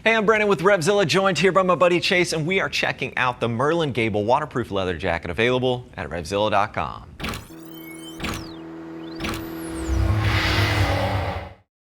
Hey, I'm Brandon with RevZilla, joined here by my buddy Chase, and we are checking out the Merlin Gable waterproof leather jacket available at RevZilla.com.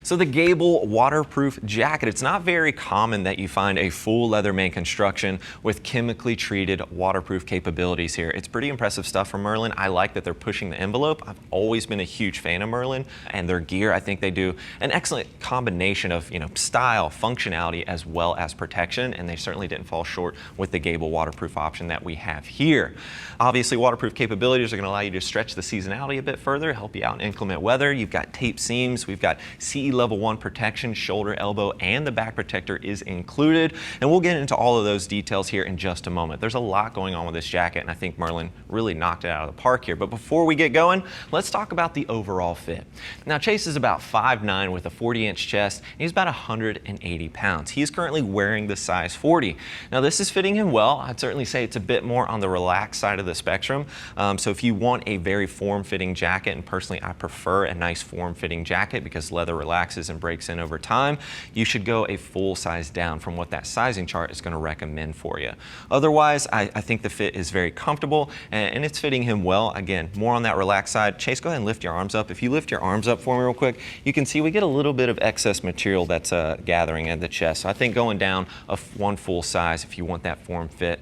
So the Gable waterproof jacket, it's not very common that you find a full Leatherman construction with chemically treated waterproof capabilities here. It's pretty impressive stuff from Merlin. I like that they're pushing the envelope. I've always been a huge fan of Merlin and their gear. I think they do an excellent combination of style, functionality, as well as protection, and they certainly didn't fall short with the Gable waterproof option that we have here. Obviously, waterproof capabilities are going to allow you to stretch the seasonality a bit further, help you out in inclement weather. You've got tape seams, we've got CE level 1 protection, shoulder, elbow, and the back protector is included. And we'll get into all of those details here in just a moment. There's a lot going on with this jacket, and I think Merlin really knocked it out of the park here. But before we get going, let's talk about the overall fit. Now, Chase is about 5'9" with a 40-inch chest, and he's about 180 pounds. He is currently wearing the size 40. Now, this is fitting him well. I'd certainly say it's a bit more on the relaxed side of the spectrum. So if you want a very form-fitting jacket, and personally I prefer a nice form-fitting jacket because leather relaxes and breaks in over time, you should go a full size down from what that sizing chart is going to recommend for you. Otherwise, I think the fit is very comfortable and it's fitting him well. Again, more on that relaxed side. Chase, go ahead and lift your arms up. If you lift your arms up for me real quick, you can see we get a little bit of excess material that's gathering at the chest. So I think going down one full size, if you want that form fit,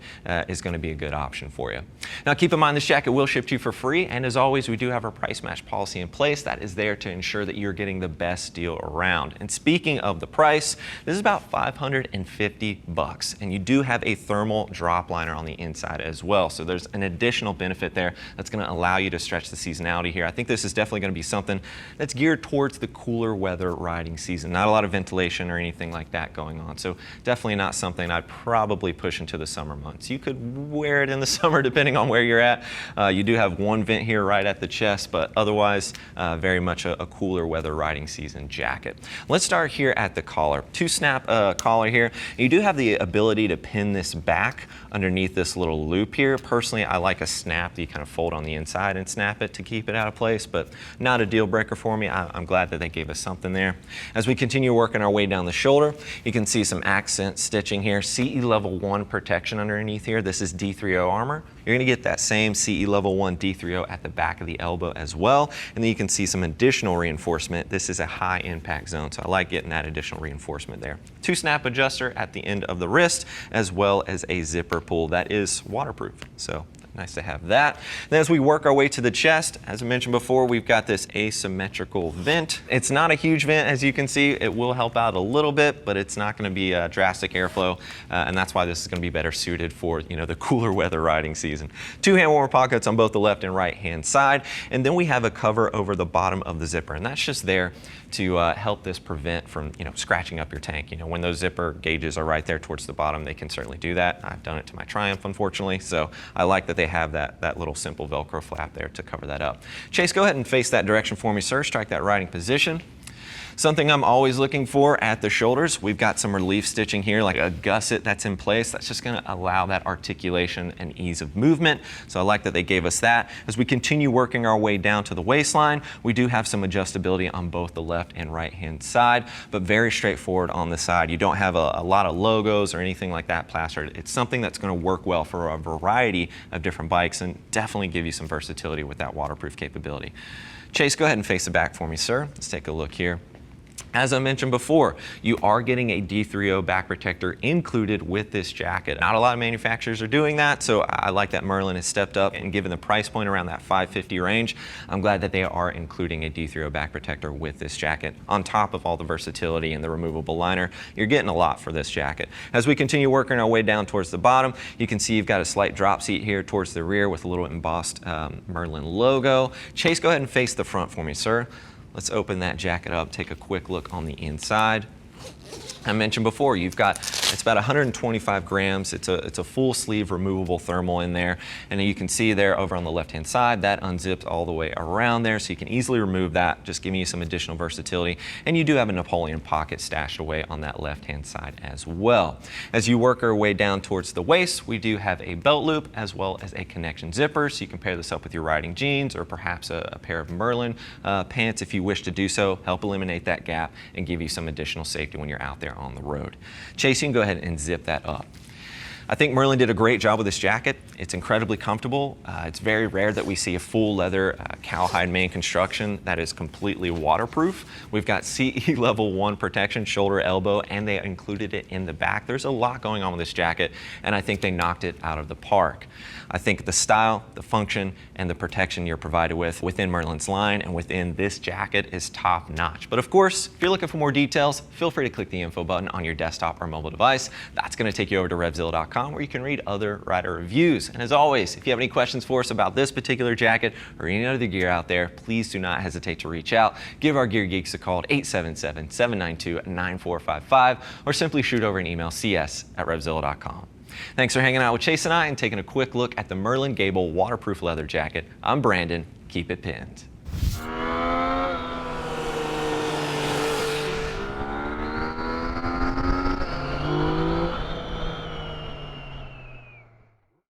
is going to be a good option for you. Now, keep in mind this jacket will ship to you for free, and as always, we do have our price match policy in place that is there to ensure that you're getting the best deal around. And speaking of the price, this is about $550, and you do have a thermal drop liner on the inside as well. So there's an additional benefit there that's going to allow you to stretch the seasonality here. I think this is definitely going to be something that's geared towards the cooler weather riding season. Not a lot of ventilation or anything like that going on. So definitely not something I'd probably push into the summer months. You could wear it in the summer depending on where you're at. You do have one vent here right at the chest, but otherwise very much a cooler weather riding season jacket. Let's start here at the collar. Two-snap collar here. You do have the ability to pin this back underneath this little loop here. Personally, I like a snap that you kind of fold on the inside and snap it to keep it out of place, but not a deal breaker for me. I'm glad that they gave us something there. As we continue working our way down the shoulder, you can see some accent stitching here. CE level 1 protection underneath here. This is D3O armor. You're going to get that same CE level 1 D3O at the back of the elbow as well. And then you can see some additional reinforcement. This is a high impact zone, so I like getting that additional reinforcement there. Two-snap adjuster at the end of the wrist, as well as a zipper pull that is waterproof. So nice to have that. Then as we work our way to the chest, as I mentioned before, we've got this asymmetrical vent. It's not a huge vent, as you can see. It will help out a little bit, but it's not going to be a drastic airflow, and that's why this is going to be better suited for the cooler weather riding season. Two hand warmer pockets on both the left and right hand side, and then we have a cover over the bottom of the zipper, and that's just there to help this prevent from scratching up your tank. When those zipper gauges are right there towards the bottom, they can certainly do that. I've done it to my Triumph, unfortunately, so I like that they have that little simple Velcro flap there to cover that up. Chase, go ahead and face that direction for me, sir. Strike that riding position. Something I'm always looking for at the shoulders, we've got some relief stitching here, like a gusset that's in place. That's just going to allow that articulation and ease of movement. So I like that they gave us that. As we continue working our way down to the waistline, we do have some adjustability on both the left and right hand side, but very straightforward on the side. You don't have a lot of logos or anything like that plastered. It's something that's going to work well for a variety of different bikes and definitely give you some versatility with that waterproof capability. Chase, go ahead and face the back for me, sir. Let's take a look here. As I mentioned before, you are getting a D3O back protector included with this jacket. Not a lot of manufacturers are doing that, so I like that Merlin has stepped up, and given the price point around that $550 range, I'm glad that they are including a D3O back protector with this jacket. On top of all the versatility and the removable liner, you're getting a lot for this jacket. As we continue working our way down towards the bottom, you can see you've got a slight drop seat here towards the rear with a little embossed Merlin logo. Chase, go ahead and face the front for me, sir. Let's open that jacket up, take a quick look on the inside. I mentioned before, it's about 125 grams. It's a full sleeve removable thermal in there. And you can see there over on the left-hand side, that unzips all the way around there. So you can easily remove that, just giving you some additional versatility. And you do have a Napoleon pocket stashed away on that left-hand side as well. As you work our way down towards the waist, we do have a belt loop as well as a connection zipper. So you can pair this up with your riding jeans or perhaps a pair of Merlin pants if you wish to do so. Help eliminate that gap and give you some additional safety when you're out there on the road. Chase, you can go ahead and zip that up. I think Merlin did a great job with this jacket. It's incredibly comfortable. It's very rare that we see a full leather cowhide main construction that is completely waterproof. We've got CE level 1 protection, shoulder, elbow, and they included it in the back. There's a lot going on with this jacket, and I think they knocked it out of the park. I think the style, the function, and the protection you're provided with within Merlin's line and within this jacket is top notch. But of course, if you're looking for more details, feel free to click the info button on your desktop or mobile device. That's going to take you over to RevZilla.com, where you can read other rider reviews. And as always, if you have any questions for us about this particular jacket or any other gear out there, please do not hesitate to reach out. Give our gear geeks a call at 877-792-9455 or simply shoot over an email, cs@RevZilla.com. Thanks for hanging out with Chase and I and taking a quick look at the Merlin Gable waterproof leather jacket. I'm Brandon. Keep it pinned.